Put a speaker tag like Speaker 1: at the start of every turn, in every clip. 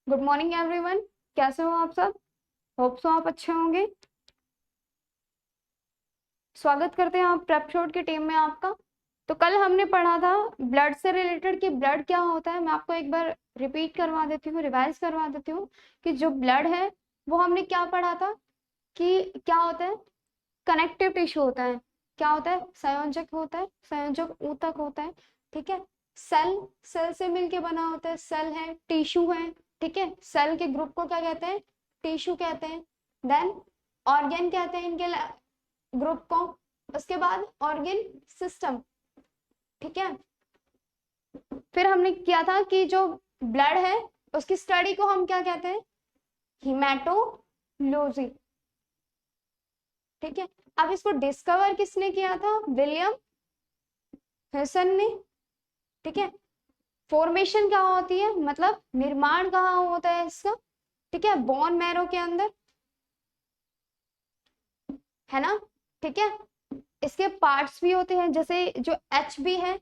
Speaker 1: Good morning everyone. कैसे हो आप सब? होप सो आप अच्छे होंगे। स्वागत करते हैं आप प्रेप शॉट की टीम में आपका। तो कल हमने पढ़ा था ब्लड से रिलेटेड कि ब्लड क्या होता है। मैं आपको एक बार रिपीट करवा देती हूँ, रिवाइज करवा देती हूँ कि जो ब्लड है वो हमने क्या पढ़ा था कि क्या होता है। कनेक्टिव टिश्यू होता है। क्या होता है? संयोजक होता है, संयोजक ऊतक होता है। ठीक है। सेल, सेल से मिलके बना होता है। सेल है, टिश्यू है। ठीक है। सेल के ग्रुप को क्या कहते हैं? टिश्यू कहते हैं। देन ऑर्गेन कहते हैं इनके ग्रुप को। उसके बाद ऑर्गेन सिस्टम। ठीक है। फिर हमने किया था कि जो ब्लड है उसकी स्टडी को हम क्या कहते हैं? हिमेटोलॉजी। ठीक है। अब इसको डिस्कवर किसने किया था? विलियम हेसन ने। ठीक है। फॉर्मेशन क्या होती है, मतलब निर्माण कहाँ होता है इसका? ठीक है, बोन मैरो के अंदर, है ना? ठीक है। इसके पार्ट्स भी होते हैं, जैसे जो एच बी है,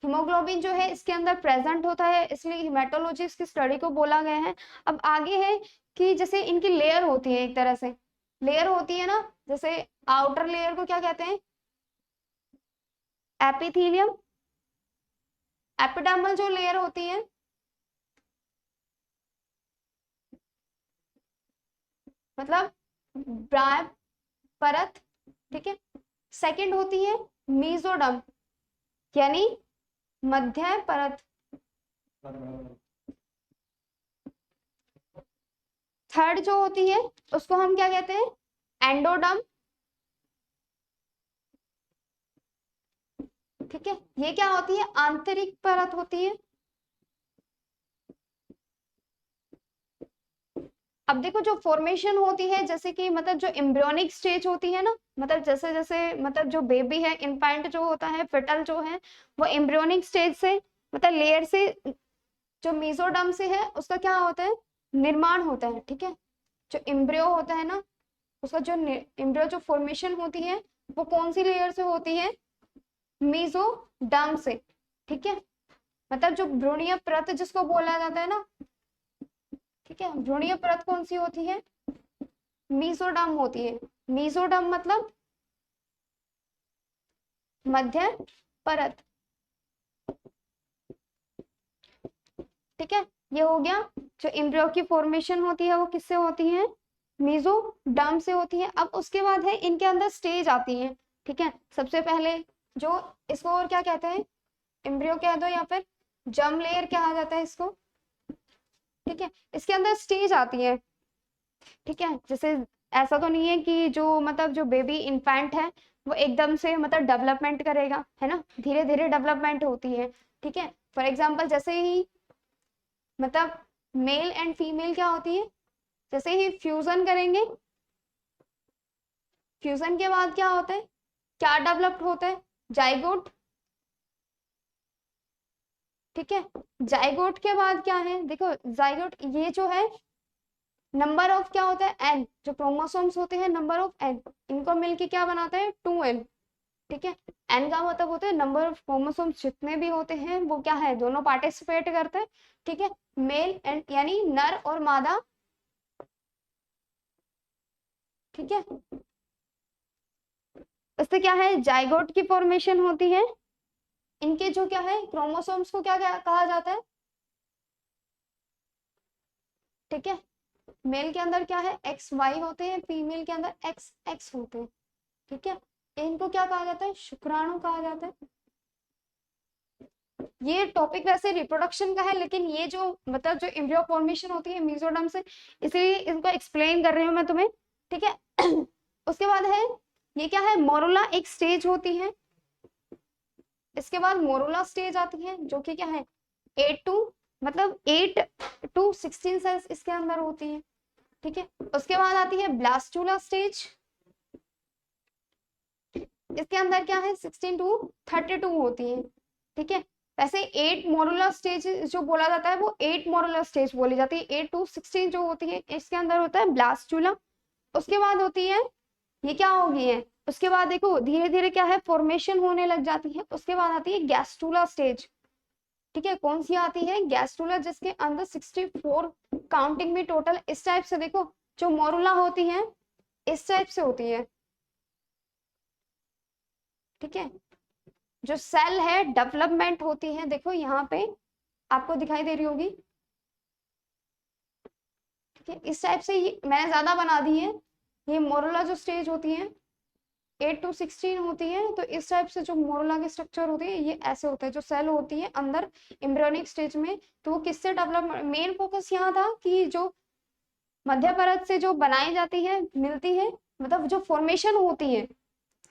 Speaker 1: हीमोग्लोबिन जो है इसके अंदर प्रेजेंट होता है, इसलिए हिमेटोलॉजी इसकी स्टडी को बोला गया है। अब आगे है कि जैसे इनकी लेयर होती है, एक तरह से लेयर होती है ना, जैसे आउटर लेयर को क्या कहते हैं? एपिथेलियम। एपिडर्मल जो लेयर होती है, मतलब ब्राय परत। ठीक है। सेकंड होती है मीजोडम, यानी मध्य परत। थर्ड जो होती है उसको हम क्या कहते हैं? एंडोडम। ठीक है। ये क्या होती है? आंतरिक परत होती है। अब देखो जो फॉर्मेशन होती है, जैसे कि मतलब जो एम्ब्रियोनिक स्टेज होती है ना, मतलब जैसे जैसे मतलब जो बेबी है, इन्फेंट जो होता है, फिटल जो है, वो एम्ब्रियोनिक स्टेज से, मतलब लेयर से, जो मीजोडर्म से है उसका क्या होता है? निर्माण होता है। ठीक है। जो एम्ब्रियो होता है ना, उसका जो एम्ब्रियो जो फॉर्मेशन होती है वो कौन सी लेयर से होती है? मीजोडर्म से। ठीक है। मतलब जो भ्रूणीय परत जिसको बोला जाता है ना, ठीक है, भ्रूणीय परत कौन सी होती है? मीजोडर्म होती है। मीजोडर्म मतलब मध्य परत। ठीक है। ये हो गया। जो एम्ब्रियो की फॉर्मेशन होती है वो किससे होती है? मीजोडर्म से होती है। अब उसके बाद है इनके अंदर स्टेज आती है। ठीक है। सबसे पहले जो इसको और क्या कहते हैं? एम्ब्रियो कह दो या फिर जर्म लेयर कहा जाता है इसको। ठीक है। इसके अंदर स्टेज आती है। ठीक है। जैसे ऐसा तो नहीं है कि जो मतलब जो बेबी इन्फेंट है वो एकदम से मतलब डेवलपमेंट करेगा, है ना? धीरे धीरे डेवलपमेंट होती है। ठीक है। फॉर एग्जाम्पल जैसे ही मतलब मेल एंड फीमेल क्या होती है, जैसे ही फ्यूजन करेंगे, फ्यूजन के बाद क्या होता है? क्या डेवलप्ड होता है? जाइगोट। ठीक है। जाइगोट के बाद क्या है? देखो जाइगोट ये जो है, नंबर ऑफ क्या होता है? एन। जो क्रोमोसोम्स होते हैं, नंबर ऑफ एन, इनको मिलके क्या बनाता है? 2n। ठीक है। एन का मतलब होता है नंबर ऑफ क्रोमोसोम्स जितने भी होते हैं वो क्या है? दोनों पार्टिसिपेट करते हैं। ठीक है। मेल एंड यानी नर और मादा। ठीक है। इससे क्या है? जाइगोट की फॉर्मेशन होती है। इनके जो क्या है क्रोमोसोम्स को क्या कहा जाता है? ठीक है। मेल के अंदर क्या है? एक्स वाई होते हैं, फीमेल के अंदर एक्स एक्स होते हैं। ठीक है। इनको क्या कहा जाता है? शुक्राणु कहा जाता है। ये टॉपिक वैसे रिप्रोडक्शन का है, लेकिन ये जो मतलब जो एम्ब्रियो फॉर्मेशन होती है मीजोडर्म से, इसलिए इनको एक्सप्लेन कर रही हूँ मैं तुम्हें। ठीक है। उसके बाद है ये क्या है? मोरुला एक स्टेज होती है। इसके बाद मोरुला स्टेज आती है जो कि क्या है? 8 टू मतलब 8 टू 16 सेल्स इसके अंदर होती है। ठीक है। उसके बाद आती है ब्लास्टुला स्टेज। इसके अंदर क्या है? 16 टू 32 होती है। ठीक है। वैसे 8 मोरुलर स्टेज जो बोला जाता है वो 8 मोरुलर स्टेज बोली जाती है। 8 टू 16 जो होती है इसके अंदर होता है ब्लास्टुला। उसके बाद होती है ये क्या होगी है? उसके बाद देखो धीरे धीरे क्या है? फॉर्मेशन होने लग जाती है। उसके बाद आती है गैस्टुला स्टेज। ठीक है, कौन सी आती है, गैस्ट्रुला, जिसके अंदर 64 काउंटिंग में टोटल इस टाइप से, देखो जो मोरुला होती है इस टाइप से होती है। ठीक है, जो सेल है डेवलपमेंट होती है, देखो यहाँ पे आपको दिखाई दे रही होगी। ठीक है, इस टाइप से मैंने ज्यादा बना दी है। ये मोरुला जो स्टेज होती है 8 to 16 होती है, तो इस टाइप से जो मोरुला की स्ट्रक्चर होती है ये ऐसे होता है, जो सेल होती है अंदर एम्ब्रियोनिक स्टेज में। तो वो किससे डेवलप, मेन फोकस यहाँ था कि जो मध्य परत से जो बनाई जाती है, मिलती है, मतलब जो फॉर्मेशन होती है,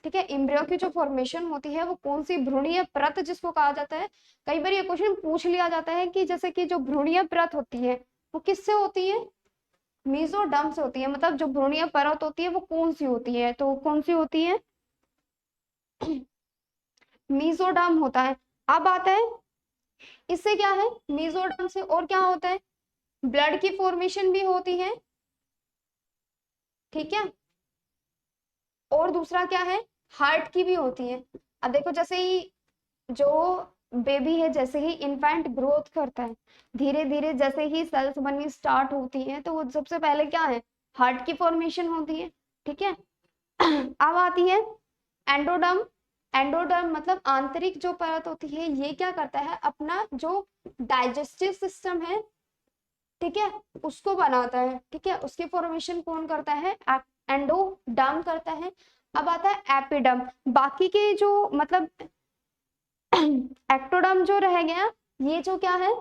Speaker 1: ठीक है, एम्ब्रियो की जो फॉर्मेशन होती है वो कौन सी, भ्रूणीय परत जिसको कहा जाता है। कई बार ये क्वेश्चन पूछ लिया जाता है कि जैसे कि जो भ्रूणीय परत होती है वो किससे होती है, मेसोडर्म से होती है, मतलब जो भ्रूणीय परत होती है वो कौन सी होती है, तो कौन सी होती है, मेसोडर्म होता है। अब आता है इससे क्या है, मेसोडर्म से और क्या होता है, ब्लड की फॉर्मेशन भी होती है। ठीक है, और दूसरा क्या है, हार्ट की भी होती है। अब देखो जैसे ही जो बेबी है, जैसे ही इन्फेंट ग्रोथ करता है, धीरे धीरे जैसे ही सेल्स बननी स्टार्ट होती है, तो वो सबसे पहले क्या है, हार्ट की फॉर्मेशन होती है। ठीक है, अब आती है एंडोडर्म। एंडोडर्म मतलब आंतरिक जो परत होती है, ये क्या करता है, अपना जो डाइजेस्टिव सिस्टम है, ठीक है, उसको बनाता है। ठीक है, उसकी फॉर्मेशन कौन करता है, एंडोडर्म करता है। अब आता है एपिडर्म। बाकी के जो मतलब एक्टोडर्म जो रह गया, ये जो क्या है,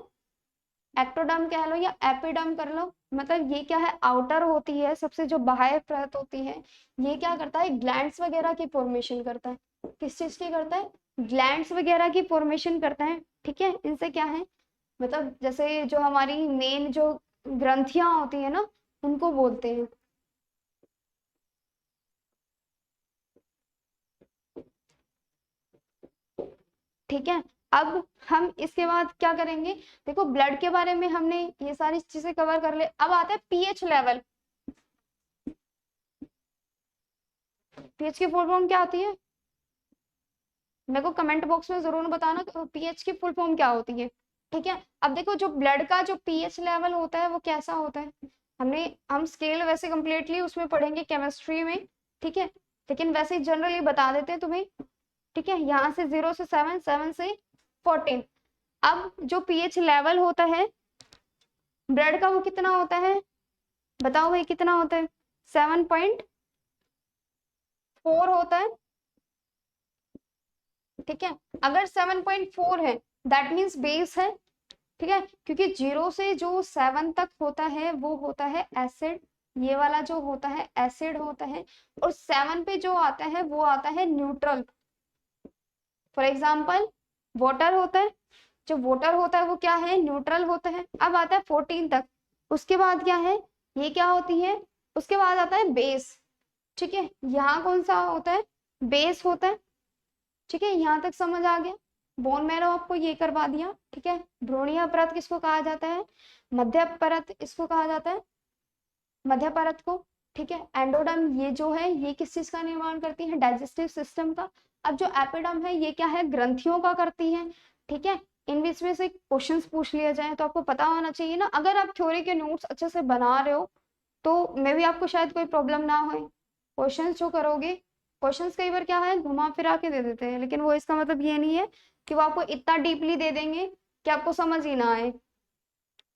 Speaker 1: एक्टोडर्म कह लो या एपिडर्म कर लो, मतलब ये क्या है, आउटर होती है, सबसे जो बाह्य परत होती है। ये क्या करता है, ग्लैंड्स वगैरह की फॉर्मेशन करता है। किस चीज की करता है, ग्लैंड्स वगैरह की फॉर्मेशन करता है। ठीक है, इनसे क्या है, मतलब जैसे जो हमारी मेन जो ग्रंथियां होती है ना, उनको बोलते हैं। ठीक है, अब हम इसके बाद क्या करेंगे, देखो ब्लड के बारे में हमने ये सारी चीजें कवर कर ले। अब आता है पीएच लेवल। पीएच की फुल फॉर्म क्या होती है, मेरे को कमेंट बॉक्स में जरूर बताना पीएच की फुल फॉर्म क्या होती है। ठीक है, अब देखो जो ब्लड का जो पीएच लेवल होता है वो कैसा होता है, हम स्केल वैसे कंप्लीटली उसमें पढ़ेंगे केमिस्ट्री में। ठीक है, लेकिन वैसे जनरली बता देते हैं तुम्हें। ठीक है, यहाँ से 0 से 7, 7 से 14। अब जो पीएच लेवल होता है ब्लड का वो कितना होता है, बताओ भाई कितना होता है, 7.4 होता है। ठीक है, अगर 7.4 है दैट मीन्स बेस है। ठीक है, क्योंकि 0 से जो 7 तक होता है वो होता है एसिड, ये वाला जो होता है एसिड होता है, और 7 पे जो आता है वो आता है न्यूट्रल। फॉर एग्जाम्पल वाटर होता है, जो वाटर होता है वो क्या है, न्यूट्रल होता है। अब आता है 14 तक, उसके बाद क्या है, ये क्या होती है, उसके बाद आता है बेस। ठीक है, यहाँ कौन सा होता है, बेस होता है। ठीक है, यहाँ तक समझ आ गया, बोन मैरो आपको ये करवा दिया। ठीक है, भ्रूणीय परत किसको कहा जाता है, मध्य परत इसको कहा जाता है, मध्य परत को। ठीक है, एंडोडर्म ये जो है ये किस चीज का निर्माण करती है, डाइजेस्टिव सिस्टम का। अब जो एपिडर्म है ये क्या है, ग्रंथियों का करती है। ठीक है, इन बीच में से क्वेश्चंस पूछ लिया जाए तो आपको पता होना चाहिए ना, अगर आप थ्योरी के नोट्स अच्छे से बना रहे हो तो मे भी आपको शायद कोई प्रॉब्लम ना हो। क्वेश्चंस जो करोगे, क्वेश्चंस कई बार क्या है घुमा फिरा के दे देते हैं, लेकिन वो इसका मतलब ये नहीं है कि वो आपको इतना डीपली दे देंगे कि आपको समझ ही ना आए।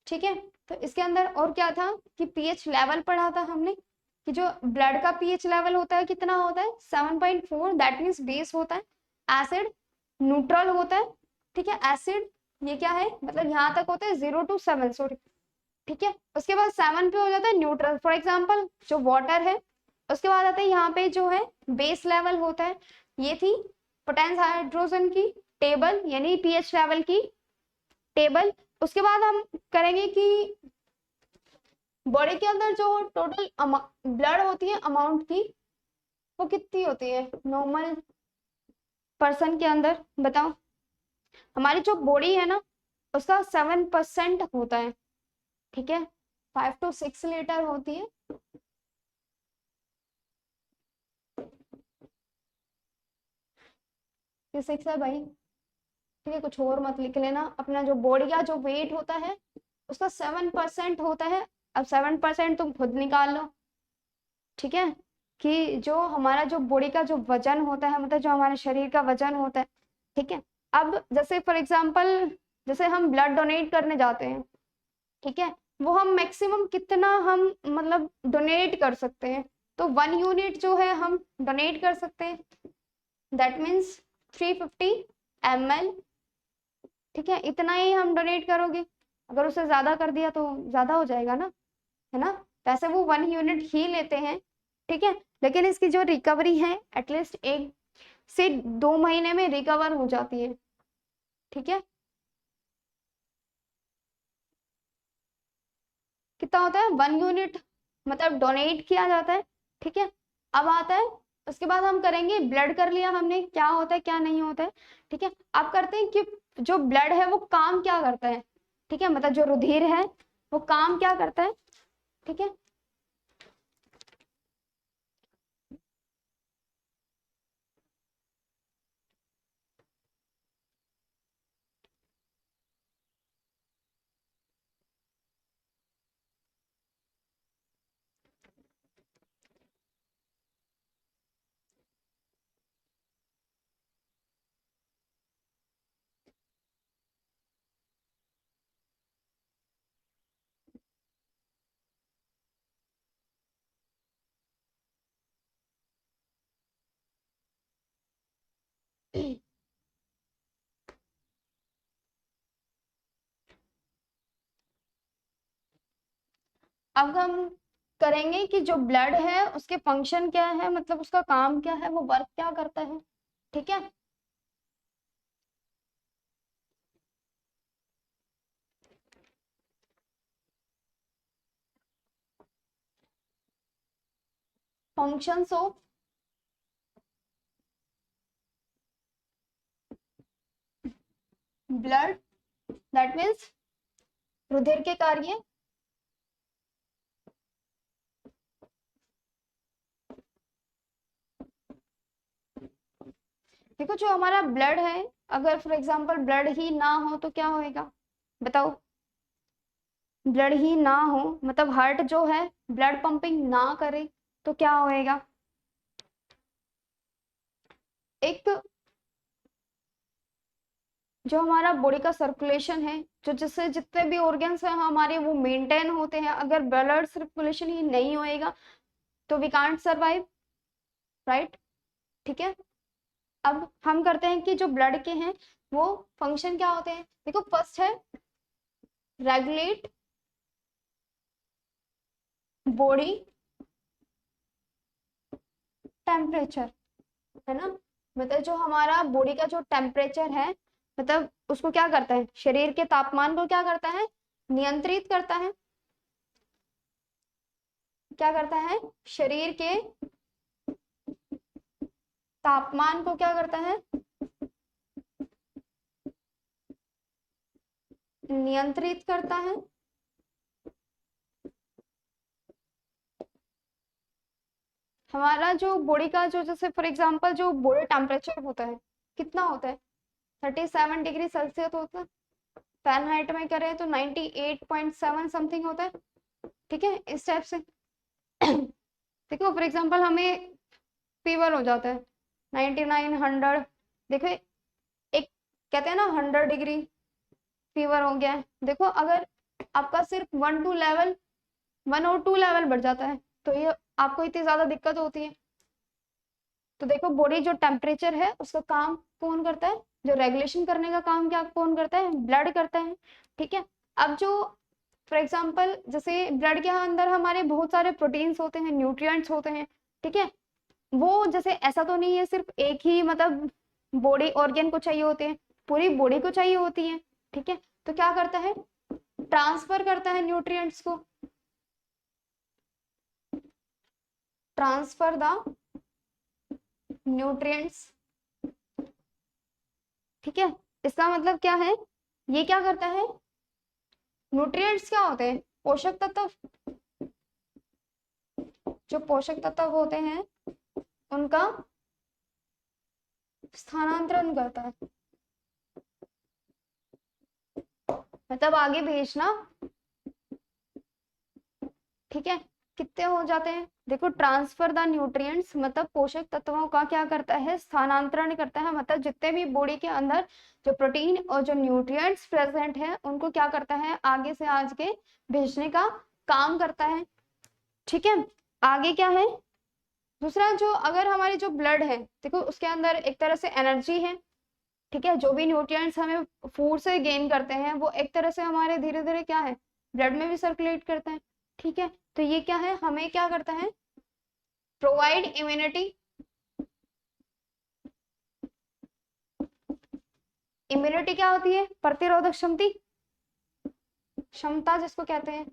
Speaker 1: ठीक है, तो इसके अंदर और क्या था कि पीएच लेवल पढ़ा था हमने, कि जो ब्लड का पीएच लेवल होता है कितना होता है, 7.4, दैट मीन्स बेस होता है। एसिड न्यूट्रल होता है। ठीक है, एसिड ये क्या है, मतलब यहाँ तक होता है 0 to 7, सॉरी। ठीक है, उसके बाद 7 पे हो जाता है न्यूट्रल, फॉर एग्जाम्पल जो वाटर है। उसके बाद आता है यहाँ पे जो है बेस लेवल होता है, ये थी पोटेंस हाइड्रोजन की टेबल, यानी पीएच लेवल की टेबल। उसके बाद हम करेंगे कि बॉडी के अंदर जो टोटल ब्लड होती है अमाउंट की, वो कितनी होती है नॉर्मल पर्सन के अंदर, बताओ। हमारी जो बॉडी है ना उसका 7% होता है। ठीक है, 5 to 6 लीटर होती है। ये 6 है भाई, ठीक है, कुछ और मत लिख लेना। अपना जो बॉडी का जो वेट होता है उसका 7% होता है। अब 7% तुम खुद निकाल लो, ठीक है, कि जो हमारा जो बॉडी का जो वजन होता है, मतलब जो हमारे शरीर का वजन होता है, ठीक है। अब जैसे फॉर एग्जांपल, जैसे हम ब्लड डोनेट करने जाते हैं, ठीक है, वो हम मैक्सिमम कितना हम मतलब डोनेट कर सकते हैं, तो 1 यूनिट जो है हम डोनेट कर सकते हैं, दैट मीन्स 350 ml, ठीक है, इतना ही हम डोनेट करोगे। अगर उससे ज्यादा कर दिया तो ज्यादा हो जाएगा ना, है ना। वैसे वो 1 यूनिट ही लेते हैं, ठीक है, लेकिन इसकी जो रिकवरी है एटलीस्ट 1 से 2 महीने में रिकवर हो जाती है, ठीक है। कितना होता है 1 यूनिट, मतलब डोनेट किया जाता है, ठीक है। अब आता है, उसके बाद हम करेंगे ब्लड, कर लिया हमने क्या होता है क्या नहीं होता है, ठीक है। अब करते हैं कि जो ब्लड है वो काम क्या करता है, ठीक है, मतलब जो रुधिर है वो काम क्या करता है, ठीक है। अब हम करेंगे कि जो ब्लड है उसके फंक्शन क्या है, मतलब उसका काम क्या है, वो वर्क क्या करता है, ठीक है। Functions of blood, that means रुधिर के कार्य। देखो जो हमारा ब्लड है, अगर फॉर एग्जांपल ब्लड ही ना हो तो क्या होएगा, बताओ। ब्लड ही ना हो मतलब हार्ट जो है ब्लड पंपिंग ना करे तो क्या होएगा। एक जो हमारा बॉडी का सर्कुलेशन है, जो जिससे जितने भी ऑर्गन्स हैं हमारे वो मेंटेन होते हैं, अगर ब्लड सर्कुलेशन ही नहीं होएगा तो वी कांट सर्वाइव, राइट, ठीक है। अब हम करते हैं कि जो ब्लड के हैं वो फंक्शन क्या होते हैं। देखो फर्स्ट है रेगुलेट बॉडी टेम्परेचर, है ना, मतलब जो हमारा बॉडी का जो टेम्परेचर है, मतलब उसको क्या करता है, शरीर के तापमान को क्या करता है, नियंत्रित करता है। क्या करता है, शरीर के तापमान को क्या करता है, नियंत्रित करता है। हमारा जो बॉडी का जो जैसे फॉर एग्जांपल जो बॉडी टेम्परेचर होता है कितना होता है, 37 डिग्री सेल्सियस होता है। फ़ारेनहाइट में करें तो 98.7 समथिंग होता है, ठीक है, इस टाइप से। देखो फॉर एग्जांपल हमें फीवर हो जाता है 99 100, देखो एक कहते हैं ना 100 डिग्री फीवर हो गया है। देखो अगर आपका सिर्फ 1 2 लेवल 1 और 2 लेवल बढ़ जाता है तो ये आपको इतनी ज्यादा दिक्कत होती है। तो देखो बॉडी जो टेम्परेचर है उसका काम कौन करता है, जो रेगुलेशन करने का काम क्या कौन करता है, ब्लड करता है, ठीक है। अब जो फॉर एग्जांपल जैसे ब्लड के अंदर हमारे बहुत सारे प्रोटीन्स होते हैं, न्यूट्रिएंट्स होते हैं, ठीक है। वो जैसे ऐसा तो नहीं है सिर्फ एक ही मतलब बॉडी ऑर्गन को चाहिए होते हैं, पूरी बॉडी को चाहिए होती है, ठीक है। तो क्या करता है, ट्रांसफर करता है न्यूट्रिएंट्स को, ट्रांसफर द न्यूट्रिएंट्स, ठीक है। इसका मतलब क्या है, ये क्या करता है, न्यूट्रिएंट्स क्या होते हैं, पोषक तत्व। जो पोषक तत्व होते हैं उनका स्थानांतरण करता है, मतलब आगे भेजना, ठीक है। कितने हो जाते हैं, देखो ट्रांसफर द न्यूट्रिएंट्स मतलब पोषक तत्वों का क्या करता है, स्थानांतरण करता है, मतलब जितने भी बॉडी के अंदर जो प्रोटीन और जो न्यूट्रिएंट्स प्रेजेंट है उनको क्या करता है, आगे से आगे भेजने का काम करता है, ठीक है। आगे क्या है, दूसरा जो अगर हमारी जो ब्लड है, देखो उसके अंदर एक तरह से एनर्जी है, ठीक है। जो भी न्यूट्रिएंट्स हमें फूड से गेन करते हैं वो एक तरह से हमारे धीरे धीरे क्या है, ब्लड में भी सर्कुलेट करते हैं, ठीक है। तो ये क्या है, हमें क्या करता है, प्रोवाइड इम्यूनिटी, इम्यूनिटी क्या होती है, प्रतिरोधक क्षमता, क्षमता जिसको कहते हैं,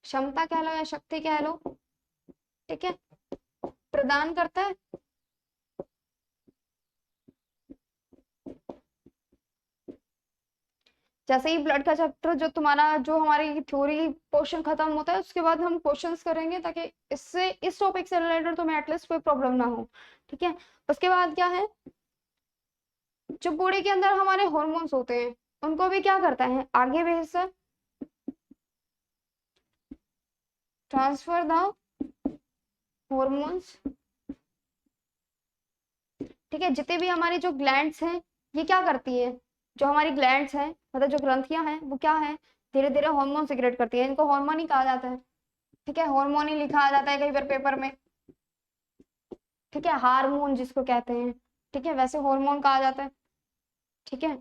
Speaker 1: क्षमता कह लो या शक्ति कह लो, ठीक है, प्रदान करता है। जैसे ही ब्लड का चैप्टर जो तुम्हारा जो हमारी थ्योरी पोर्शन खत्म होता है उसके बाद हम क्वेश्चंस करेंगे ताकि इससे इस टॉपिक से रिलेटेड तुम्हें एटलीस्ट कोई प्रॉब्लम ना हो, ठीक है। उसके बाद क्या है, जो बॉडी के अंदर हमारे हॉर्मोन्स होते हैं उनको भी क्या करता है, आगे भेजता है, ट्रांसफर द हॉर्मोन्स, ठीक है। जितने भी हमारी जो ग्लैंड्स हैं ये क्या करती है, जो हमारी ग्लैंड्स हैं मतलब जो ग्रंथियां हैं वो क्या है, धीरे धीरे हार्मोन सिक्रेट करती है, इनको हार्मोन ही कहा जाता है, ठीक है। हार्मोन ही लिखा आ जाता है कई बार पेपर में, ठीक है, हार्मोन जिसको कहते हैं, ठीक है, वैसे हार्मोन कहा जाता है, ठीक है।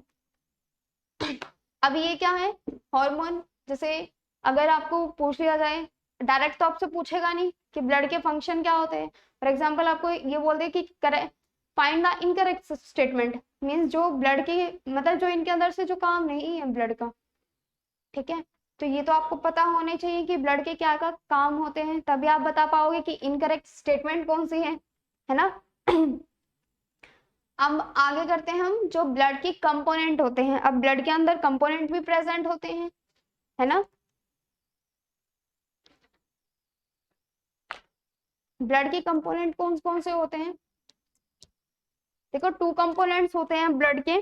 Speaker 1: अब ये क्या है, हार्मोन, जैसे अगर आपको पूछ लिया जाए, डायरेक्ट तो आपसे पूछेगा नहीं कि ब्लड के फंक्शन क्या होते हैं, फॉर एग्जाम्पल आपको ये बोल दे कि find the incorrect statement, means जो ब्लड की मतलब जो इनके अंदर से जो काम नहीं है ब्लड का, ठीक है। तो ये तो आपको पता होने चाहिए कि ब्लड के क्या क्या काम होते हैं, तभी आप बता पाओगे कि इनकरेक्ट स्टेटमेंट कौन सी है ना। अब आगे करते हैं हम, जो ब्लड के कंपोनेंट होते हैं, अब ब्लड के अंदर कंपोनेंट भी प्रेजेंट होते हैं, है ना। ब्लड के कंपोनेंट कौन कौन से होते हैं, देखो 2 कंपोनेंट्स होते हैं ब्लड के,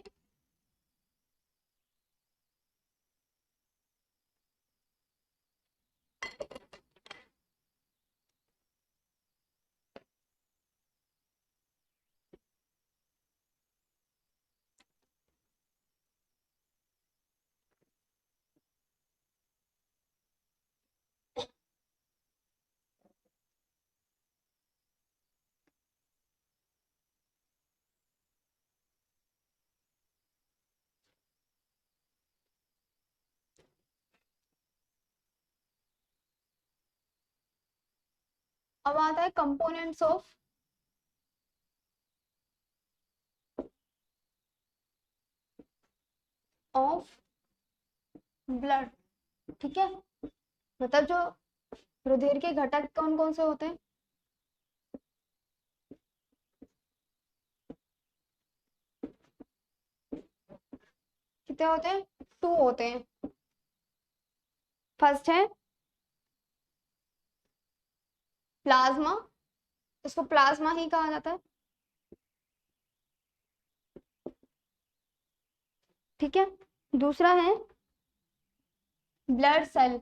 Speaker 1: अब आता है कंपोनेंट्स ऑफ ब्लड, ठीक है। मतलब जो रुधिर के घटक कौन कौन से होते हैं, कितने होते हैं, 2 होते हैं। फर्स्ट है प्लाज्मा, इसको प्लाज्मा ही कहा जाता है, ठीक है। दूसरा है ब्लड सेल,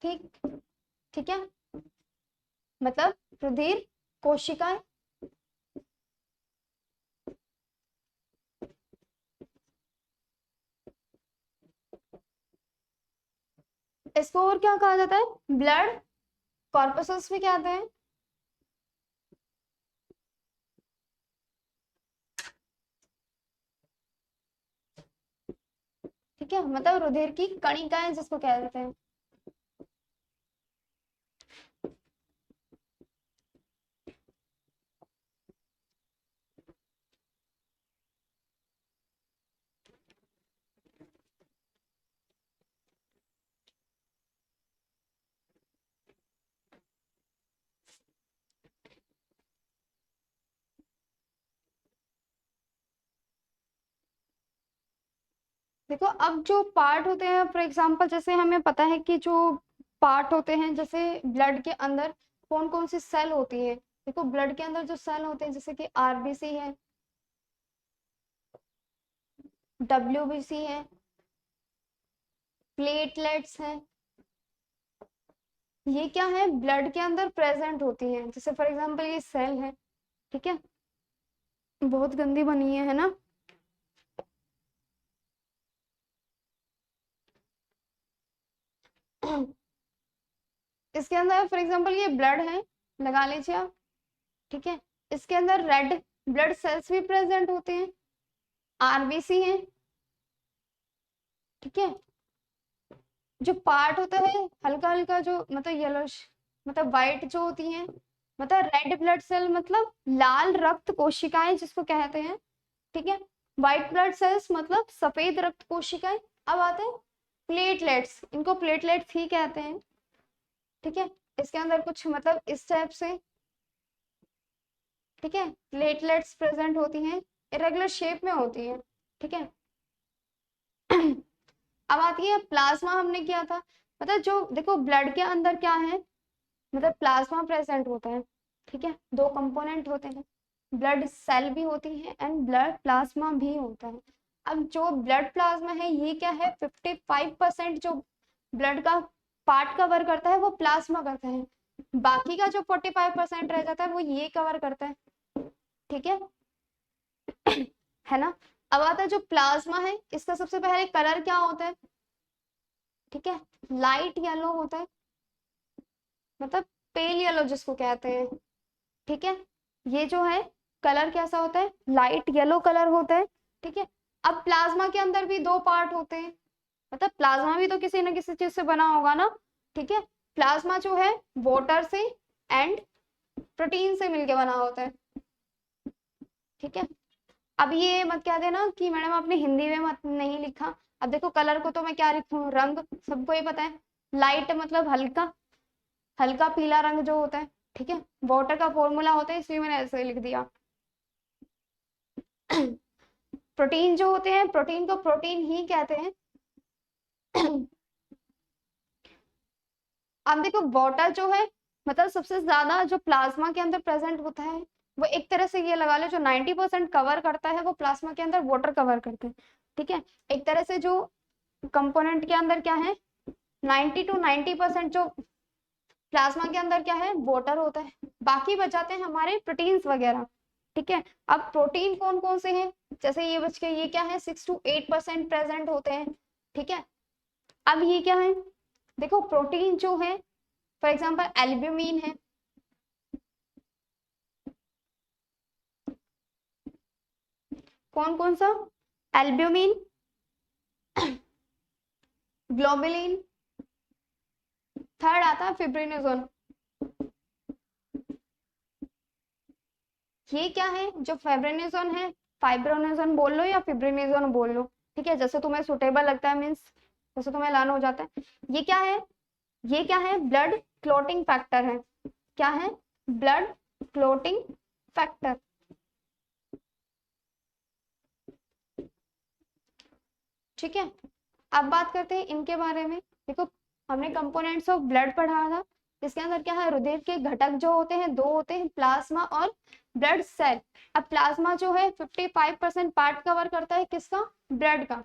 Speaker 1: ठीक, ठीक है, मतलब रुधिर कोशिकाएं, इसको और क्या कहा जाता है, ब्लड कॉर्पसल्स भी कहते हैं, ठीक है, मतलब रुधिर की कणिकाएं जिसको कह देते हैं। देखो अब जो पार्ट होते हैं, फॉर एग्जांपल जैसे हमें पता है कि जो पार्ट होते हैं जैसे ब्लड के अंदर कौन कौन सी सेल होती है, देखो ब्लड के अंदर जो सेल होते हैं जैसे कि आरबीसी है, WBC है, प्लेटलेट्स हैं, ये क्या है, ब्लड के अंदर प्रेजेंट होती हैं। जैसे फॉर एग्जांपल ये सेल है, ठीक है, बहुत गंदी बनी है ना। इसके अंदर फॉर एग्जांपल ये ब्लड है, लगा लीजिए आप, ठीक है, इसके अंदर रेड ब्लड सेल्स भी प्रेजेंट होते हैं, RBC है, ठीक है। जो पार्ट होता है हल्का हल्का जो मतलब येलोश मतलब वाइट जो होती है, मतलब रेड ब्लड सेल मतलब लाल रक्त कोशिकाएं जिसको कहते हैं, ठीक है। व्हाइट ब्लड सेल्स मतलब सफेद रक्त कोशिकाएं। अब आते हैं प्लेटलेट्स, इनको प्लेटलेट्स ही कहते हैं, ठीक है। इसके अंदर कुछ मतलब इस टाइप से, ठीक है, प्लेटलेट्स प्रेजेंट होती हैं, इरेगुलर शेप में होती है, ठीक है। अब आती है प्लाज्मा, हमने किया था, मतलब जो देखो ब्लड के अंदर क्या है, मतलब प्लाज्मा प्रेजेंट होता है, ठीक है, दो कंपोनेंट होते हैं, ब्लड सेल भी होती है एंड ब्लड प्लाज्मा भी होता है। अब जो ब्लड प्लाज्मा है ये क्या है, 55% जो ब्लड का पार्ट कवर करता है वो प्लाज्मा करता है, बाकी का जो 45% रह जाता है वो ये कवर करता है, ठीक है। है ना। अब आता है जो प्लाज्मा है, इसका सबसे पहले कलर क्या होता है, ठीक है, लाइट येलो होता है, मतलब पेल येलो जिसको कहते हैं, ठीक है। ये जो है कलर कैसा होता है, लाइट येलो कलर होता है, ठीक है। अब प्लाज्मा के अंदर भी दो पार्ट होते हैं, मतलब प्लाज्मा भी तो किसी न किसी चीज से बना होगा ना, ठीक है। प्लाज्मा जो है वाटर से एंड प्रोटीन से मिलके बना होता है, ठीक है। अब ये मत कह देना कि मैडम आपने हिंदी में मत नहीं लिखा। अब देखो कलर को तो मैं क्या लिखूं, रंग सबको ही पता है, लाइट मतलब हल्का, हल्का पीला रंग जो होता है, ठीक है, वाटर का फॉर्मूला होता है, इसलिए मैंने ऐसे लिख दिया। प्रोटीन जो होते हैं, प्रोटीन को प्रोटीन ही कहते हैं। अब देखो वाटर जो है, मतलब सबसे ज्यादा जो प्लाज्मा के अंदर प्रेजेंट होता है, वो एक तरह से ये लगा लो जो 90% कवर करता है वो प्लाज्मा के अंदर वाटर कवर करते हैं, ठीक है। एक तरह से जो कंपोनेंट के अंदर क्या है, 90 to 90% जो प्लाज्मा के अंदर क्या है, वाटर होता है, बाकी बचाते हैं हमारे प्रोटीन्स वगैरह, ठीक है। अब प्रोटीन कौन कौन से हैं, जैसे ये बच के ये क्या है, 6 to 8% प्रेजेंट होते हैं, ठीक है। अब ये क्या है, देखो प्रोटीन जो है फॉर एग्जांपल एल्ब्यूमिन है, कौन कौन सा, एल्ब्यूमिन, ग्लोबुलिन, थर्ड आता है फिब्रिनोजोन। ये क्या है, जो फाइब्रिनोजन है, फाइब्रोनोजन बोल लो या फिब्रिनोजन बोल लो, ठीक है, जैसे तुम्हें सुटेबल लगता है, मीन्स जैसे तुम्हें लाना हो जाता है। ये क्या है, ये क्या है, ब्लड क्लोटिंग फैक्टर है, क्या है, ब्लड क्लोटिंग फैक्टर, ठीक है। अब बात करते हैं इनके बारे में। देखो हमने कंपोनेंट्स ऑफ ब्लड पढ़ा था, इसके अंदर क्या है, रुधिर के घटक जो होते हैं दो होते हैं, प्लाज्मा और ब्लड सेल। अब प्लाज्मा जो है 55% पार्ट कवर करता है किसका, ब्लड का।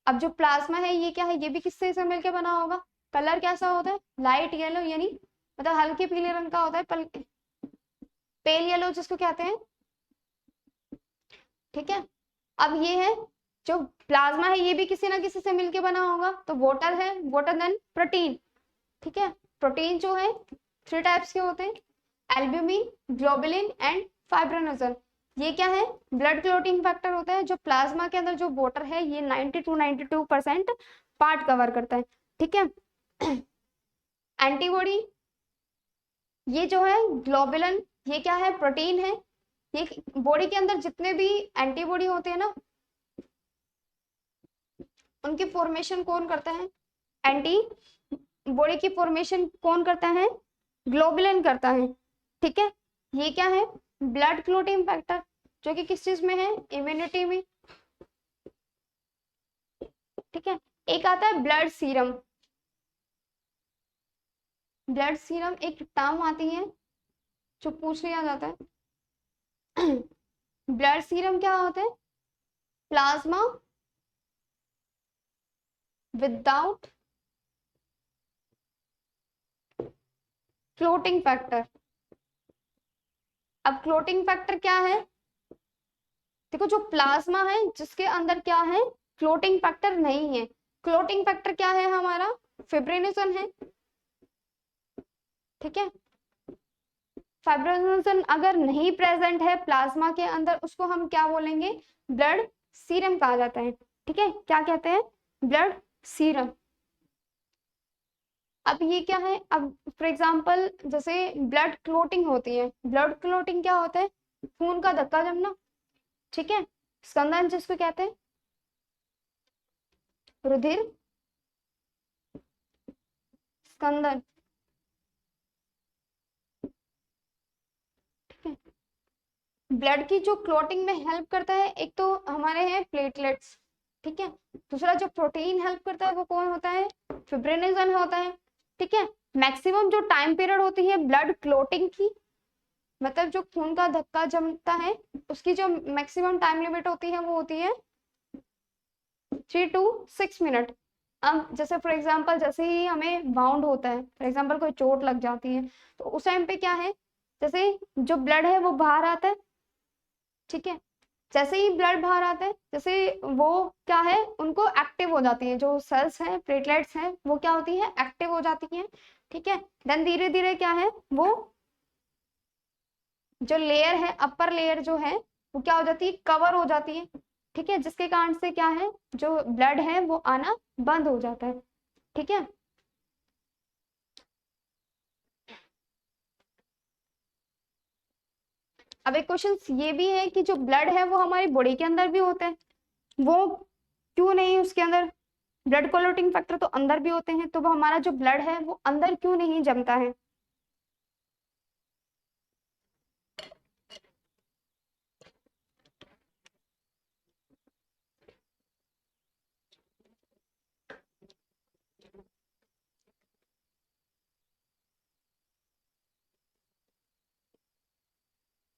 Speaker 1: अब जो प्लाज्मा है ये क्या है, ये भी किससे से मिलकर बना होगा, कलर कैसा होता है, लाइट येलो, यानी मतलब हल्के पीले रंग का होता है, पेल येलो जिसको कहते हैं, ठीक है। अब ये है जो प्लाज्मा है, ये भी किसी ना किसी से मिलके बना होगा, तो वाटर है, वाटर देन प्रोटीन, ठीक है। प्रोटीन जो है 3 टाइप्स के होते हैं, एल्ब्यूमिन, ग्लोबुलिन एंड फाइब्रिनोजन। ये क्या है, ब्लड क्लोटिंग फैक्टर होता है, जो प्लाज्मा के अंदर जो वाटर है ये 90 to 92% पार्ट कवर करता है, ठीक है। एंटीबॉडी, ये जो है ग्लोबुलिन, ये क्या है, प्रोटीन है। ये बॉडी के अंदर जितने भी एंटीबॉडी होते हैं ना, उनकी फॉर्मेशन कौन करता है, एंटी बॉडी की फॉर्मेशन कौन करता है, ग्लोबुलिन करता है, ठीक है। ये क्या है, ब्लड क्लोटिंग फैक्टर, जो कि किस चीज में है, इम्यूनिटी में, ठीक है। एक आता है ब्लड सीरम, ब्लड सीरम एक टर्म आती है जो पूछ लिया जाता है। ब्लड सीरम क्या होता है, प्लाज्मा विदाउट क्लोटिंग फैक्टर। अब क्लोटिंग फैक्टर क्या है? देखो जो प्लाज्मा है जिसके अंदर क्या है, क्लोटिंग फैक्टर नहीं है। क्लोटिंग फैक्टर क्या है हमारा? फिब्रिनोजन है। ठीक है, फाइब्रिनोजन अगर नहीं प्रेजेंट है प्लाज्मा के अंदर, उसको हम क्या बोलेंगे? ब्लड सीरम कहा जाता है। ठीक है, क्या कहते हैं? Blood serum. अब ये क्या है? अब फॉर एग्जांपल जैसे ब्लड क्लोटिंग होती है, ब्लड क्लोटिंग क्या होता है? खून का धक्का जमना। ठीक है, स्कंदन जिसको कहते हैं, रुधिर स्कंदन। ठीक है, ब्लड की जो क्लोटिंग में हेल्प करता है, एक तो हमारे हैं प्लेटलेट्स। ठीक है, दूसरा जो प्रोटीन हेल्प करता है वो कौन होता है? फिब्रिनोजन होता है। ठीक है, मैक्सिमम जो टाइम पीरियड होती है ब्लड क्लोटिंग की, मतलब जो खून का धक्का जमता है, उसकी जो मैक्सिमम टाइम लिमिट होती है वो होती है 3 to 6 मिनट। अब जैसे फॉर एग्जांपल जैसे ही हमें बाउंड होता है, फॉर एग्जांपल कोई चोट लग जाती है, तो उस टाइम पे क्या है, जैसे जो ब्लड है वो बाहर आता है। ठीक है, जैसे ही ब्लड बाहर आता है, जैसे वो क्या है, उनको एक्टिव हो जाती है, जो सेल्स हैं प्लेटलेट्स हैं वो क्या होती है, एक्टिव हो जाती हैं। ठीक है, देन धीरे धीरे क्या है, वो जो लेयर है, अपर लेयर जो है वो क्या हो जाती है, कवर हो जाती है। ठीक है, जिसके कारण से क्या है, जो ब्लड है वो आना बंद हो जाता है। ठीक है, अब एक क्वेश्चन ये भी है कि जो ब्लड है वो हमारी बॉडी के अंदर भी होता है, वो क्यों नहीं उसके अंदर? ब्लड क्लोटिंग फैक्टर तो अंदर भी होते हैं, तो वो हमारा जो ब्लड है वो अंदर क्यों नहीं जमता है?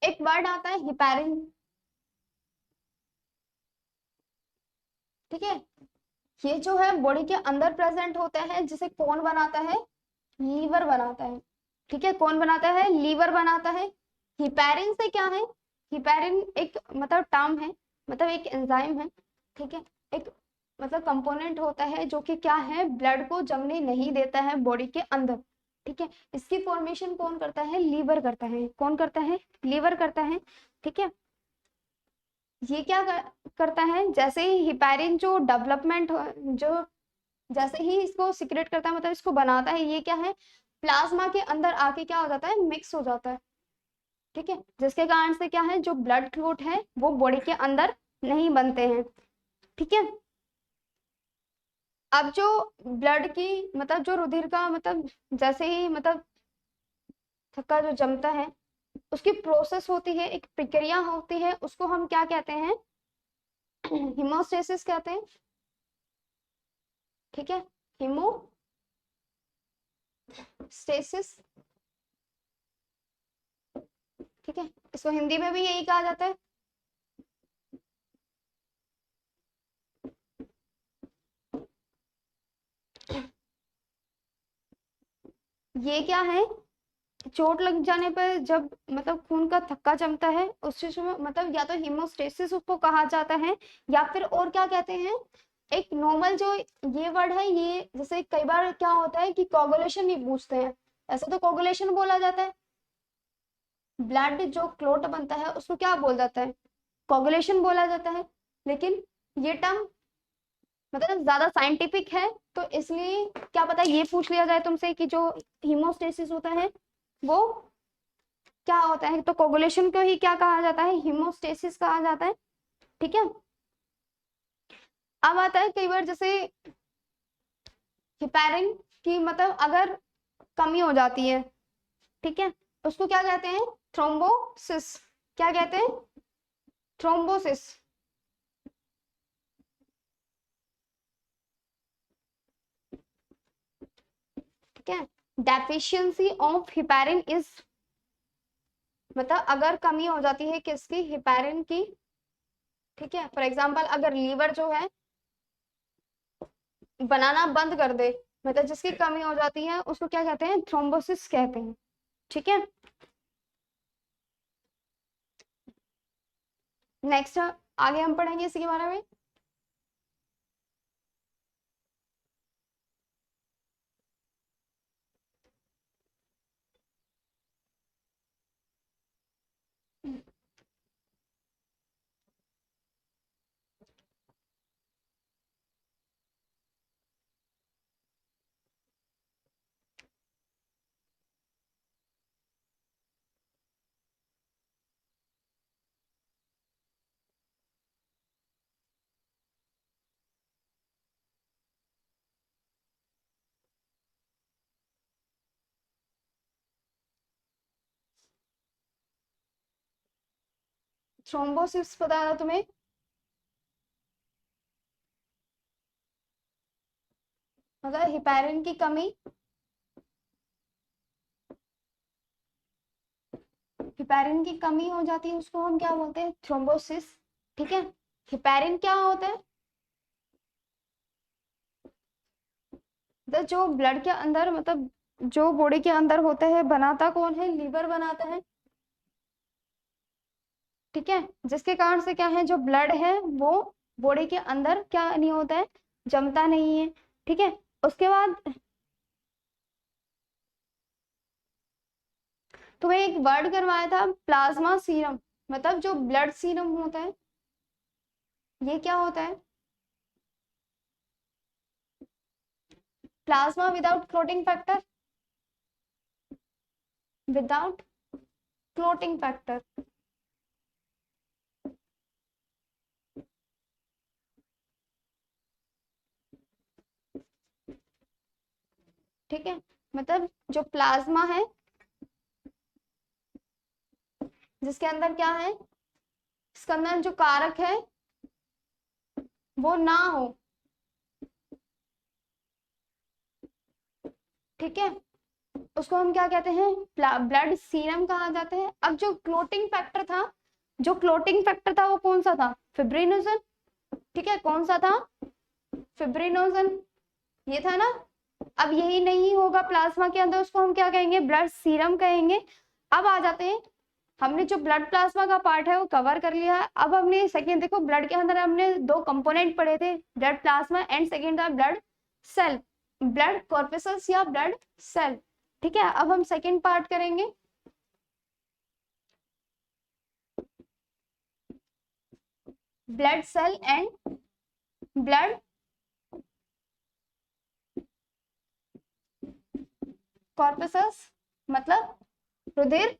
Speaker 1: एक वर्ड आता है हिपैरिन। ठीक है, ये जो है बॉडी के अंदर प्रेजेंट होता है, जिसे कौन बनाता है? लीवर बनाता है। ठीक है, कौन बनाता है? लीवर बनाता है। हिपैरिन से क्या है? हिपैरिन एक मतलब टर्म है, मतलब एक एंजाइम है। ठीक है, एक मतलब कंपोनेंट होता है जो कि क्या है, ब्लड को जमने नहीं देता है बॉडी के अंदर। ठीक है, इसकी फॉर्मेशन कौन करता है? लीवर करता है। कौन करता है? लीवर करता है। ठीक है, ये क्या करता है, जैसे ही हिपैरिन जो डेवलपमेंट जो जैसे ही इसको सिक्रेट करता है, मतलब इसको बनाता है, ये क्या है, प्लाज्मा के अंदर आके क्या हो जाता है, मिक्स हो जाता है। ठीक है, जिसके कारण से क्या है, जो ब्लड क्लोट है वो बॉडी के अंदर नहीं बनते हैं। ठीक है, अब जो ब्लड की मतलब जो रुधिर का मतलब जैसे ही मतलब थक्का जो जमता है, उसकी प्रोसेस होती है, एक प्रक्रिया होती है, उसको हम क्या कहते हैं? हिमोस्टेसिस कहते हैं। ठीक है, हिमोस्टेसिस। ठीक है, इसको हिंदी में भी यही कहा जाता है। ये क्या है, चोट लग जाने पर जब मतलब खून का थक्का जमता है, उस चीज में मतलब या तो हीमोस्टेसिस उसको कहा जाता है, या फिर और क्या कहते हैं, एक नॉर्मल जो ये वर्ड है, ये जैसे कई बार क्या होता है कि कोगुलेशन ही पूछते हैं, ऐसे तो कोगुलेशन बोला जाता है। ब्लड जो क्लोट बनता है उसको क्या बोल जाता है? कोगुलेशन बोला जाता है। लेकिन ये टर्म मतलब ज्यादा साइंटिफिक है, तो इसलिए क्या पता ये पूछ लिया जाए तुमसे कि जो हीमोस्टेसिस होता है वो क्या होता है, तो कोगुलेशन को ही क्या कहा जाता है? हीमोस्टेसिस कहा जाता है। ठीक है, अब आता है कई बार जैसे हिपैरिन की मतलब अगर कमी हो जाती है, ठीक है, उसको क्या कहते हैं? थ्रोम्बोसिस। क्या कहते हैं? थ्रोम्बोसिस। ठीक है, डेफिशिएंसी ऑफ हिपैरिन इज मतलब अगर कमी हो जाती है किसकी? हिपैरिन की। ठीक है, फॉर एग्जांपल अगर लीवर जो है बनाना बंद कर दे, मतलब जिसकी कमी हो जाती है उसको क्या कहते हैं, थ्रोम्बोसिस कहते हैं। ठीक है, नेक्स्ट आगे हम पढ़ेंगे इसी के बारे में। थ्रोम्बोसिस पता है तुम्हें, मतलब हिपैरिन की कमी, हिपैरिन की कमी हो जाती है उसको हम क्या बोलते हैं, थ्रोम्बोसिस। ठीक है, हिपैरिन क्या होता है, तो जो ब्लड के अंदर, मतलब जो बॉडी के अंदर होता है, बनाता कौन है, लीवर बनाता है। ठीक है, जिसके कारण से क्या है, जो ब्लड है वो बॉडी के अंदर क्या नहीं होता है, जमता नहीं है। ठीक है, उसके बाद तुम्हें एक वर्ड करवाया था, प्लाज्मा सीरम, मतलब जो ब्लड सीरम होता है, ये क्या होता है, plasma without clotting factor, without clotting factor. ठीक है, मतलब जो प्लाज्मा है, जिसके अंदर क्या है, इसके अंदर जो कारक है वो ना हो। ठीक है, उसको हम क्या कहते हैं, ब्लड सीरम कहा जाता है। अब जो क्लोटिंग फैक्टर था, जो क्लोटिंग फैक्टर था वो कौन सा था, फिब्रिनोजन। ठीक है, कौन सा था, फिब्रिनोजन, ये था ना। अब यही नहीं होगा प्लाज्मा के अंदर, उसको हम क्या कहेंगे, ब्लड सीरम कहेंगे। अब आ जाते हैं, हमने जो ब्लड प्लाज्मा का पार्ट है वो कवर कर लिया है। अब हमने सेकेंड देखो, ब्लड के अंदर हमने दो कंपोनेंट पढ़े थे, ब्लड प्लाज्मा एंड सेकेंड था ब्लड सेल, ब्लड कॉर्पसल्स या ब्लड सेल। ठीक है, अब हम सेकेंड पार्ट करेंगे, blood cell and blood corpuscles, मतलब रुधिर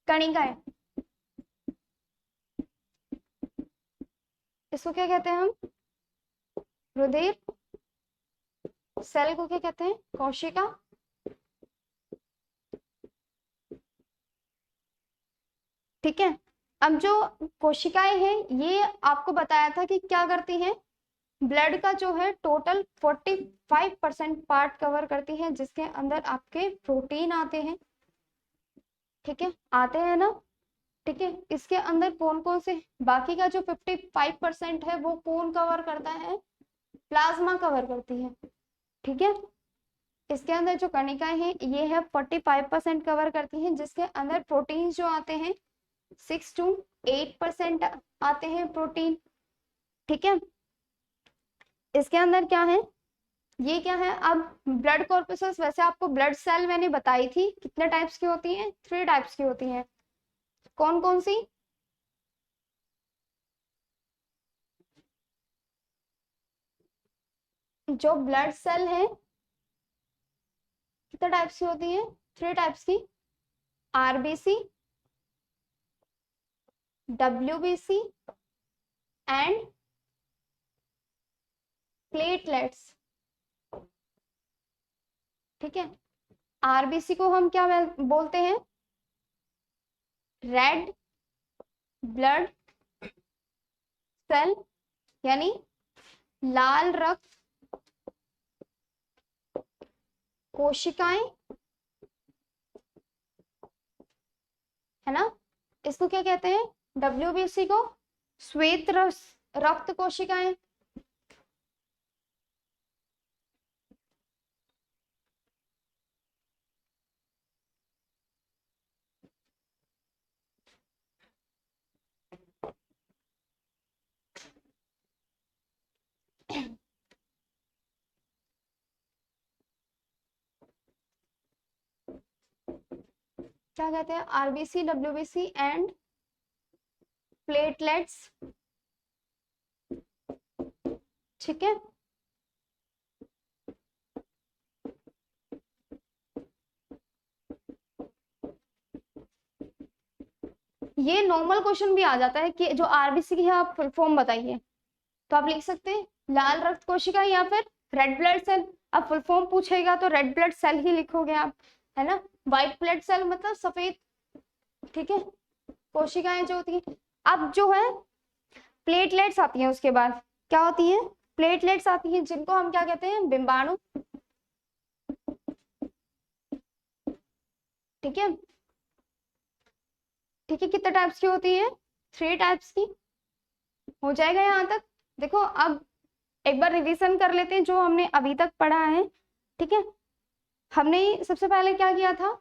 Speaker 1: कणिकाएं, इसको क्या कहते हैं हम, रुधिर, सेल को क्या कहते हैं, कोशिका। ठीक है, अब जो कोशिकाएं हैं ये आपको बताया था कि क्या करती हैं, ब्लड का जो है टोटल 45% पार्ट कवर करती है, जिसके अंदर आपके प्रोटीन आते हैं। ठीक है, आते हैं ना। ठीक है, इसके अंदर कौन कौन से, बाकी का जो 55% है वो कौन कवर करता है, प्लाज्मा कवर करती है। ठीक है, इसके अंदर जो कणिकाएं हैं ये है 45% कवर करती हैं, जिसके अंदर प्रोटीन जो आते हैं 6 to 8% आते हैं प्रोटीन। ठीक है, इसके अंदर क्या है, ये क्या है, अब ब्लड कॉर्पसल्स, वैसे आपको ब्लड सेल मैंने बताई थी कितने टाइप्स की होती हैं, 3 टाइप्स की होती हैं। कौन कौन सी, जो ब्लड सेल है कितने टाइप्स की होती है, 3 टाइप्स की, आरबीसी, डब्ल्यूबीसी एंड प्लेटलेट्स। ठीक है, आरबीसी को हम क्या बोलते हैं, रेड ब्लड सेल, यानी लाल रक्त कोशिकाएं, है ना। इसको क्या कहते हैं, डब्ल्यूबीसी को श्वेत रक्त कोशिकाएं, क्या कहते हैं, आरबीसी, डब्ल्यूबीसी एंड प्लेटलेट्स। ठीक है, ये नॉर्मल क्वेश्चन भी आ जाता है कि जो आरबीसी की है आप फुल फॉर्म बताइए, तो आप लिख सकते हैं लाल रक्त कोशिका या फिर रेड ब्लड सेल। अब फुल फॉर्म पूछेगा तो रेड ब्लड सेल ही लिखोगे आप, है ना। व्हाइट ब्लड सेल मतलब सफेद, ठीक है, कोशिकाएं जो होती है। अब जो है प्लेटलेट्स आती हैं, उसके बाद क्या होती है, प्लेटलेट्स आती हैं, जिनको हम क्या कहते हैं, बिंबाणु। ठीक है, ठीक है, कितने टाइप्स की होती है, 3 टाइप्स की। हो जाएगा यहाँ तक। देखो अब एक बार रिवीजन कर लेते हैं जो हमने अभी तक पढ़ा है। ठीक है, हमने सबसे पहले क्या किया था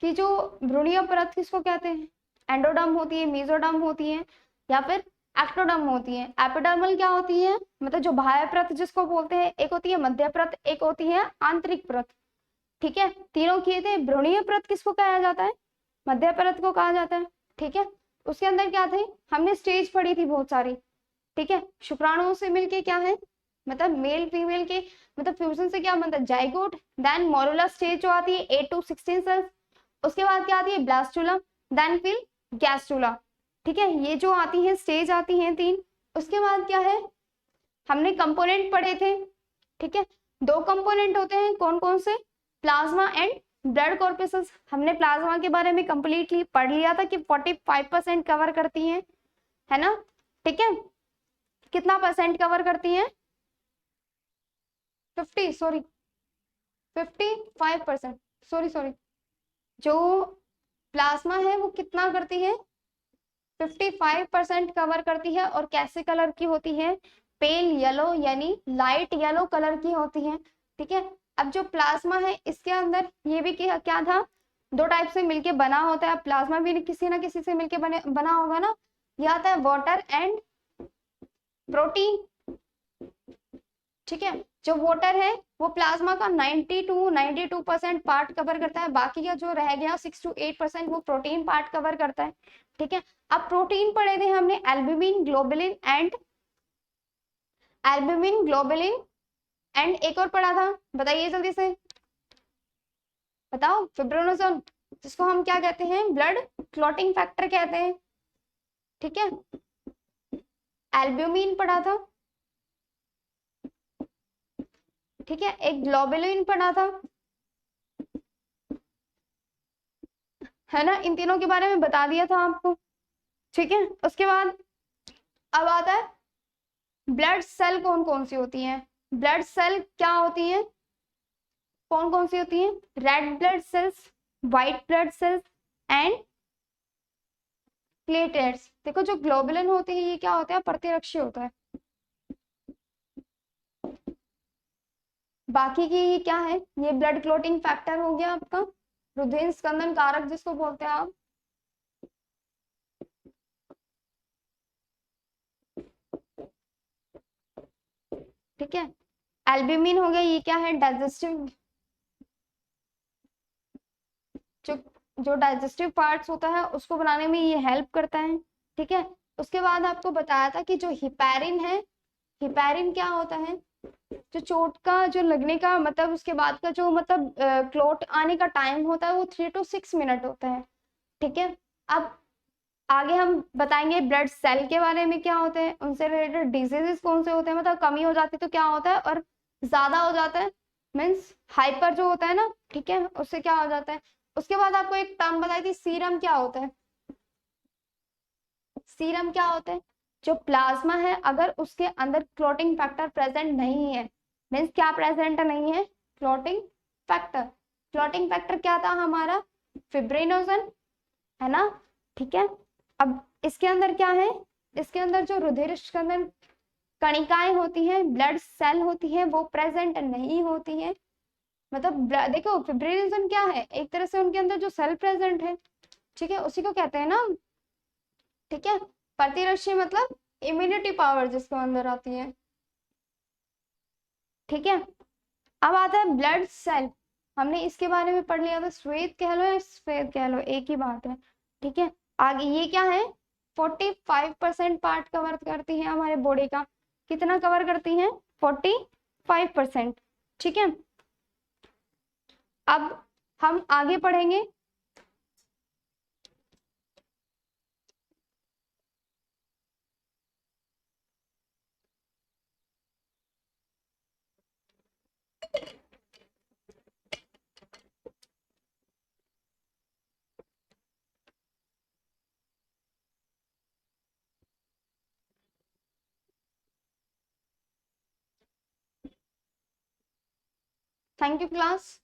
Speaker 1: कि जो भ्रूणीय परत किसको कहते हैं, एंडोडर्म होती है, मेसोडर्म होती है, या फिर एक्टोडर्म होती है। एपिडर्मल क्या होती है, मतलब जो बाह्य परत जिसको बोलते हैं, एक होती है मध्य परत, एक होती है आंतरिक परत। ठीक है, तीनों किए थे। भ्रूणीय परत किसको कहा जाता है, मध्य परत को कहा जाता है। ठीक है, उसके अंदर क्या थे, हमने स्टेज पढ़ी थी बहुत सारी। ठीक है, शुक्राणुओं से मिलके क्या है, मतलब मेल फीमेल के मतलब फ्यूजन से क्या बनता है, जाइगोट। देन मोरुला स्टेज जो आती है 8 to 16 सेल्स। उसके बाद क्या आती है, ब्लास्टुला, देन फिर गैस्टुला। ठीक है, ये जो आती है स्टेज आती है 3। उसके बाद क्या है, हमने कंपोनेंट पढ़े थे। ठीक है, 2 कंपोनेंट होते हैं, कौन कौन से, प्लाज्मा एंड ब्लड कॉर्पसेस। हमने प्लाज्मा के बारे में कंप्लीटली पढ़ लिया था कि 45% कवर करती है ना। ठीक है, कितना परसेंट कवर करती है, 55%, सॉरी, जो प्लाज्मा है वो कितना करती है, 55% कवर करती है। और कैसे कलर की होती है, पेल येलो यानी लाइट येलो कलर की होती है। ठीक है, अब जो प्लाज्मा है इसके अंदर ये भी क्या था, 2 टाइप से मिलके बना होता है। प्लाज्मा भी किसी ना किसी से मिलके बना होगा ना। ये आता है वाटर एंड प्रोटीन। ठीक है, जो वाटर है वो प्लाज्मा का 92% पार्ट कवर करता है, बाकी का जो रह गया 6 to 8% वो प्रोटीन पार्ट कवर करता है। ठीक है, अब प्रोटीन पढ़े थे हमने एल्ब्यूमिन, ग्लोबुलिन एंड एक और पढ़ा था, बताइए जल्दी से, बताओ, फिब्रोनोजोन, जिसको हम क्या कहते हैं, ब्लड क्लॉटिंग फैक्टर कहते हैं। ठीक है, एल्ब्यूमिन पढ़ा था, ठीक है, एक ग्लोबुलिन पढ़ा था, है ना। इन तीनों के बारे में बता दिया था आपको। ठीक है, उसके बाद अब आता है ब्लड सेल कौन कौन सी होती है। ब्लड सेल क्या होती है, कौन कौन सी होती है, red blood cells, white blood cells and platelets. देखो जो ग्लोबुलिन होते हैं ये क्या होता है, प्रतिरक्षी होता है। बाकी की ये क्या है, ये ब्लड क्लोटिंग फैक्टर हो गया आपका, रुधिर स्कंदन कारक जिसको बोलते हैं आप। ठीक है, एल्ब्यूमिन हो गया, ये क्या है, डाइजेस्टिव, जो जो डाइजेस्टिव पार्ट्स होता है उसको बनाने में ये हेल्प करता है। ठीक है, उसके बाद आपको बताया था कि जो हिपैरिन है, हिपैरिन क्या होता है, जो चोट का जो लगने का मतलब उसके बाद का जो मतलब क्लोट आने का टाइम होता है वो 3 to 6 मिनट होता है। ठीक है, अब आगे हम बताएंगे ब्लड सेल के बारे में क्या होते हैं, उनसे रिलेटेड डिजीजेस कौन से होते हैं, मतलब कमी हो जाती है तो क्या होता है, और ज्यादा हो जाता है मीन्स हाइपर जो होता है ना, ठीक है, उससे क्या हो जाता है। उसके बाद आपको एक टर्म बताई थी, सीरम क्या होता है, सीरम क्या होता है, जो प्लाज्मा है अगर उसके अंदर क्लॉटिंग फैक्टर प्रेजेंट नहीं है, मीन्स क्या प्रेजेंट नहीं है, क्लॉटिंग फैक्टर। क्लॉटिंग फैक्टर क्या था हमारा, फिब्रिनोजन, है ना। ठीक है, अब इसके अंदर क्या है, इसके अंदर जो रुधिर स्कंदन कणिकाएं होती हैं, ब्लड सेल होती है, वो प्रेजेंट नहीं होती है। मतलब देखो फिब्रिलेशन क्या है, एक तरह से उनके अंदर जो सेल प्रेजेंट है, ठीक है, उसी को कहते हैं ना, ठीक है। प्रतिरक्षी मतलब इम्यूनिटी पावर जिसको अंदर आती है, ठीक है। अब आता है ब्लड सेल, हमने इसके बारे में पढ़ लिया था, श्वेत कह लो या श्वेत कह लो एक ही बात है, ठीक है। आगे ये क्या है, 45% पार्ट कवर करती है हमारे बॉडी का, कितना कवर करती है, 45%, ठीक है। अब हम आगे पढ़ेंगे, थैंक यू क्लास।